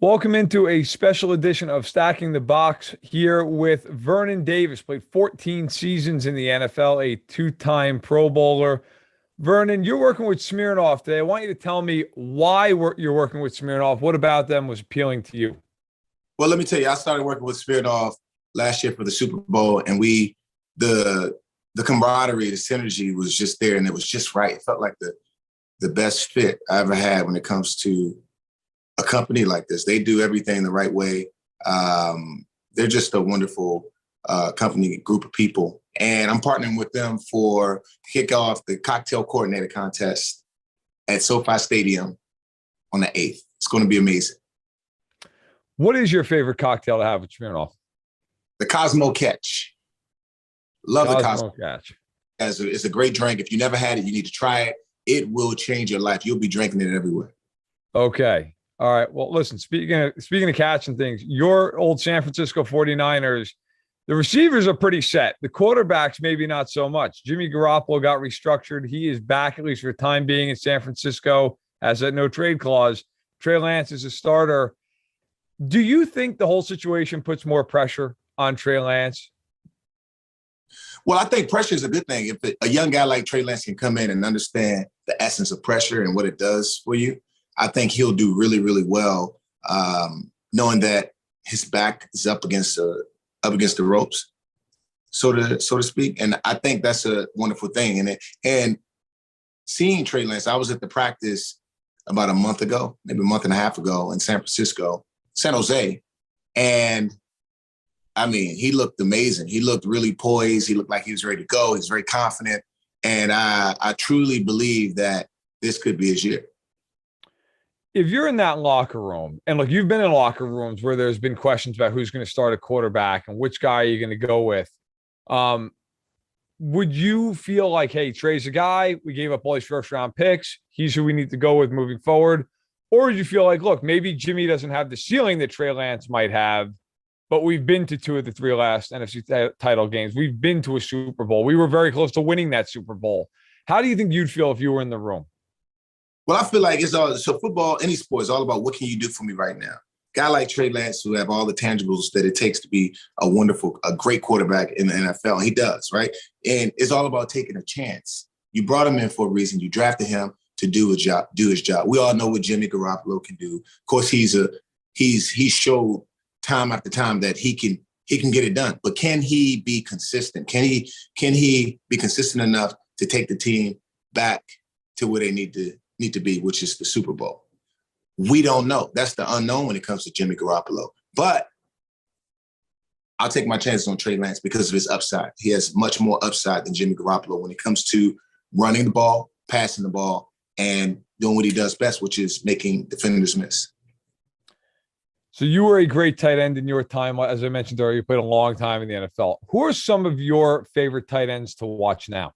Welcome into a special edition of Stacking the Box here with Vernon Davis. Played 14 seasons in the NFL, a two-time Pro Bowler. Vernon, you're working with Smirnoff today. I want you to tell me why you're working with Smirnoff. What about them was appealing to you? Well, let me tell you, I started working with Vernon last year for the Super Bowl, and the camaraderie, the synergy was just there, and it was just right. It felt like the best fit I ever had when it comes to a company like this. They do everything the right way. They're just a wonderful company, group of people. And I'm partnering with them for kick off the cocktail coordinator contest at SoFi Stadium on the 8th. It's going to be amazing. What is your favorite cocktail to have with Smirnoff? The Cosmo Catch. Love the Cosmo Catch. It's a great drink. If you never had it, you need to try it. It will change your life. You'll be drinking it everywhere. Okay. All right. Well, listen, speaking of catching things, your old San Francisco 49ers, the receivers are pretty set. The quarterbacks, maybe not so much. Jimmy Garoppolo got restructured. He is back, at least for the time being, in San Francisco, has that no trade clause. Trey Lance is a starter. Do you think the whole situation puts more pressure on Trey Lance? Well, I think pressure is a good thing. If a young guy like Trey Lance can come in and understand the essence of pressure and what it does for you, I think he'll do really, really well, knowing that his back is up against the ropes, so to speak. And I think that's a wonderful thing. And seeing Trey Lance, I was at the practice about a month ago, maybe a month and a half ago in San Jose, and I mean, he looked amazing. He looked really poised. He looked like he was ready to go. He's very confident, and I truly believe that this could be his year. If you're in that locker room, and look, you've been in locker rooms where there's been questions about who's going to start a quarterback and which guy are you going to go with, would you feel like, hey, Trey's a guy, we gave up all these first-round picks, he's who we need to go with moving forward? Or would you feel like, look, maybe Jimmy doesn't have the ceiling that Trey Lance might have, but we've been to two of the three last NFC title games. We've been to a Super Bowl. We were very close to winning that Super Bowl. How do you think you'd feel if you were in the room? Well, I feel like so football, any sport is all about what can you do for me right now. Guy like Trey Lance, who have all the tangibles that it takes to be a great quarterback in the NFL. He does, right? And it's all about taking a chance. You brought him in for a reason. You drafted him to do his job. We all know what Jimmy Garoppolo can do. Of course, he's showed time after time that he can get it done. But can he be consistent? Can he be consistent enough to take the team back to where they need to be, which is the Super Bowl? We don't know. That's the unknown when it comes to Jimmy Garoppolo. But I'll take my chances on Trey Lance because of his upside. He has much more upside than Jimmy Garoppolo when it comes to running the ball, passing the ball, and doing what he does best, which is making defenders miss. So you were a great tight end in your time. As I mentioned earlier, you played a long time in the NFL. Who are some of your favorite tight ends to watch now?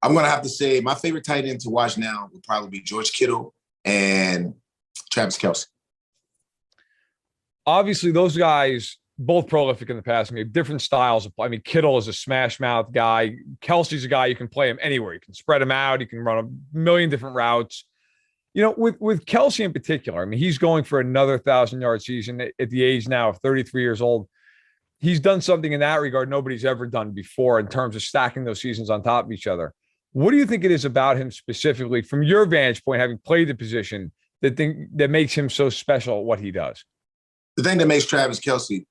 I'm going to have to say my favorite tight end to watch now would probably be George Kittle and Travis Kelce. Obviously, those guys, both prolific in the passing game, different styles of play. I mean, Kittle is a smash mouth guy. Kelce's a guy you can play him anywhere. You can spread him out. You can run a million different routes. You know, with Kelce in particular, I mean, he's going for another 1,000-yard season at the age now of 33 years old. He's done something in that regard nobody's ever done before in terms of stacking those seasons on top of each other. What do you think it is about him specifically, from your vantage point, having played the position, that makes him so special at what he does? The thing that makes Travis Kelce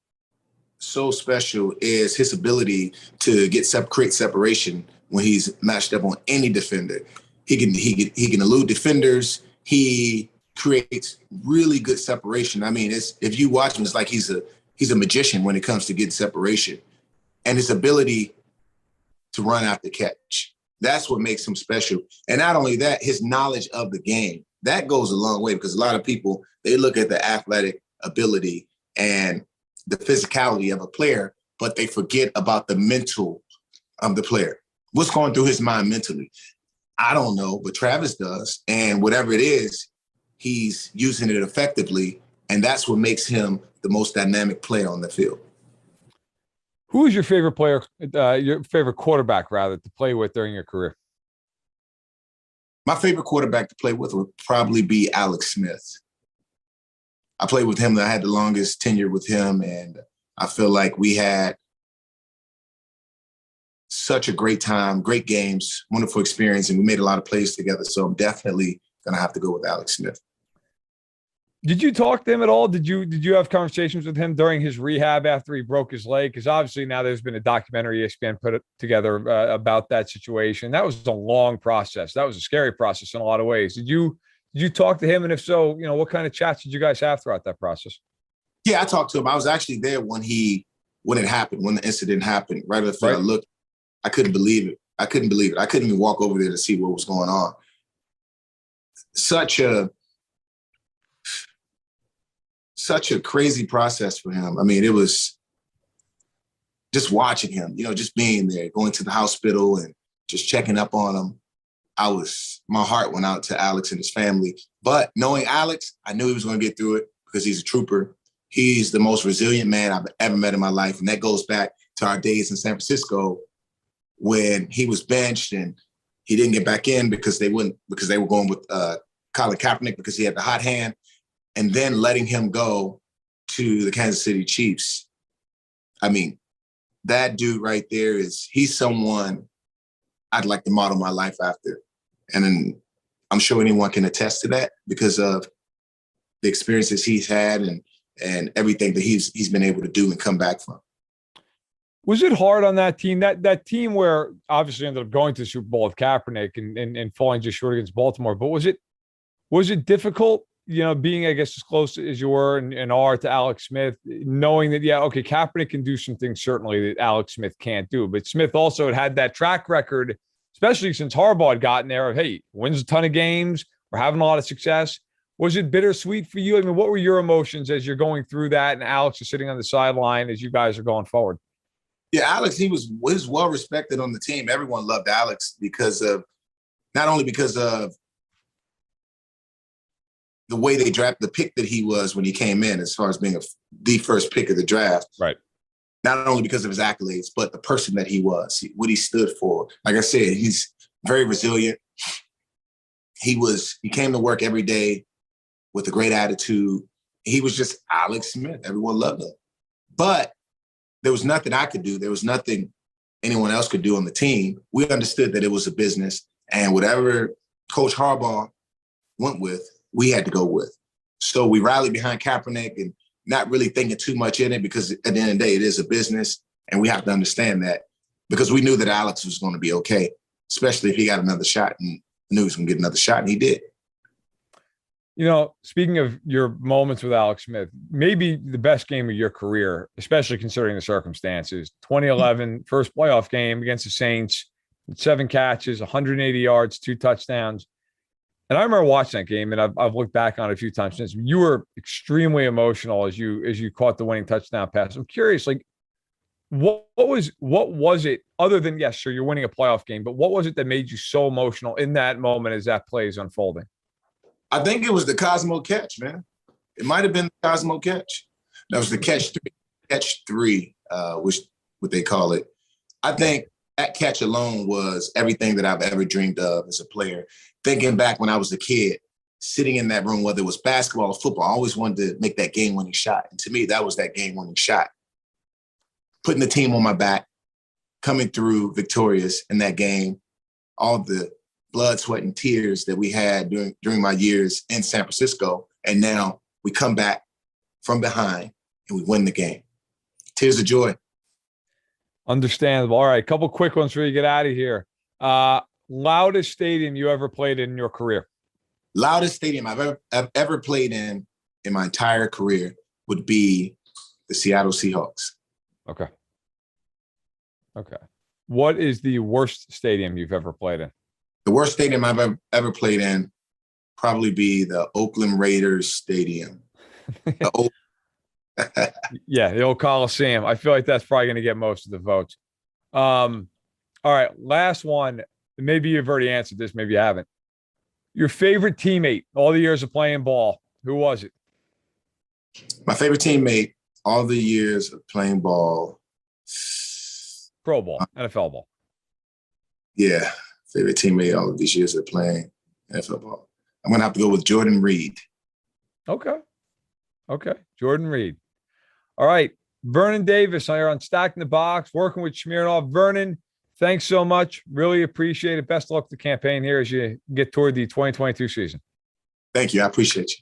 so special is his ability to create separation when he's matched up on any defender. He can elude defenders. He creates really good separation. I mean, if you watch him, it's like he's a magician when it comes to getting separation, and his ability to run after catch. That's what makes him special. And not only that, his knowledge of the game. That goes a long way because a lot of people, they look at the athletic ability and the physicality of a player, but they forget about the mental of the player. What's going through his mind mentally? I don't know, but Travis does. And whatever it is, he's using it effectively. And that's what makes him the most dynamic player on the field. Who is your favorite player, your favorite quarterback, rather, to play with during your career? My favorite quarterback to play with would probably be Alex Smith. I played with him. I had the longest tenure with him, and I feel like we had such a great time, great games, wonderful experience, and we made a lot of plays together. So I'm definitely going to have to go with Alex Smith. Did you talk to him at all? Did you have conversations with him during his rehab after he broke his leg? Because obviously now there's been a documentary ESPN put it together about that situation. That was a long process. That was a scary process in a lot of ways. Did you talk to him? And if so, what kind of chats did you guys have throughout that process? Yeah, I talked to him. I was actually there when it happened, when the incident happened. Right after I looked, I couldn't believe it. I couldn't even walk over there to see what was going on. Such a crazy process for him. I mean, it was just watching him, just being there, going to the hospital and just checking up on him. My heart went out to Alex and his family. But knowing Alex, I knew he was going to get through it because he's a trooper. He's the most resilient man I've ever met in my life. And that goes back to our days in San Francisco when he was benched and he didn't get back in because they were going with Colin Kaepernick because he had the hot hand, and then letting him go to the Kansas City Chiefs. I mean, that dude right there he's someone I'd like to model my life after. And then I'm sure anyone can attest to that because of the experiences he's had and everything that he's been able to do and come back from. Was it hard on that team? That team where obviously ended up going to the Super Bowl with Kaepernick and falling just short against Baltimore. But was it difficult, being, I guess, as close as you were and are to Alex Smith, knowing that, Kaepernick can do some things certainly that Alex Smith can't do. But Smith also had that track record, especially since Harbaugh had gotten there of, hey, wins a ton of games, we're having a lot of success. Was it bittersweet for you? I mean, what were your emotions as you're going through that and Alex is sitting on the sideline as you guys are going forward? Yeah, Alex, he was well respected on the team. Everyone loved Alex not only because of the way they drafted the pick that he was when he came in, as far as being the first pick of the draft. Right. Not only because of his accolades, but the person that he was, what he stood for. Like I said, he's very resilient. He came to work every day with a great attitude. He was just Alex Smith. Everyone loved him. But there was nothing I could do. There was nothing anyone else could do on the team. We understood that it was a business, and whatever Coach Harbaugh went with, we had to go with. So we rallied behind Kaepernick and not really thinking too much in it because at the end of the day, it is a business, and we have to understand that because we knew that Alex was going to be okay, especially if he got another shot and knew he was going to get another shot, and he did. Speaking of your moments with Alex Smith, maybe the best game of your career, especially considering the circumstances, 2011, first playoff game against the Saints, 7 catches, 180 yards, 2 touchdowns. And I remember watching that game, and I've looked back on it a few times since. You were extremely emotional as you caught the winning touchdown pass. I'm curious, like, what was it other than, yes, sure, you're winning a playoff game, but what was it that made you so emotional in that moment as that play is unfolding? I think it was the Cosmo catch, man. It might have been the Cosmo catch. That was the catch three, which what they call it. I think that catch alone was everything that I've ever dreamed of as a player. Thinking back when I was a kid, sitting in that room, whether it was basketball or football, I always wanted to make that game-winning shot. And to me, that was that game-winning shot. Putting the team on my back, coming through victorious in that game, all the blood, sweat, and tears that we had during my years in San Francisco. And now we come back from behind and we win the game. Tears of joy. Understandable. All right, a couple quick ones before you get out of here. Loudest stadium you ever played in your career? Loudest stadium I've ever played in my entire career would be the Seattle Seahawks. Okay. What is the worst stadium you've ever played in? The worst stadium I've ever played in probably be the Oakland Raiders Stadium. Yeah, the old Coliseum. I feel like that's probably going to get most of the votes. All right, last one. Maybe you've already answered this. Maybe you haven't. Your favorite teammate all the years of playing ball. Who was it? My favorite teammate all the years of playing ball. Pro ball, NFL ball. Yeah. Favorite teammate all of these years of playing NFL ball. I'm going to have to go with Jordan Reed. Okay. Okay. Jordan Reed. All right. Vernon Davis here on Stacking the Box, working with Smirnoff. Vernon, thanks so much. Really appreciate it. Best of luck to the campaign here as you get toward the 2022 season. Thank you. I appreciate you.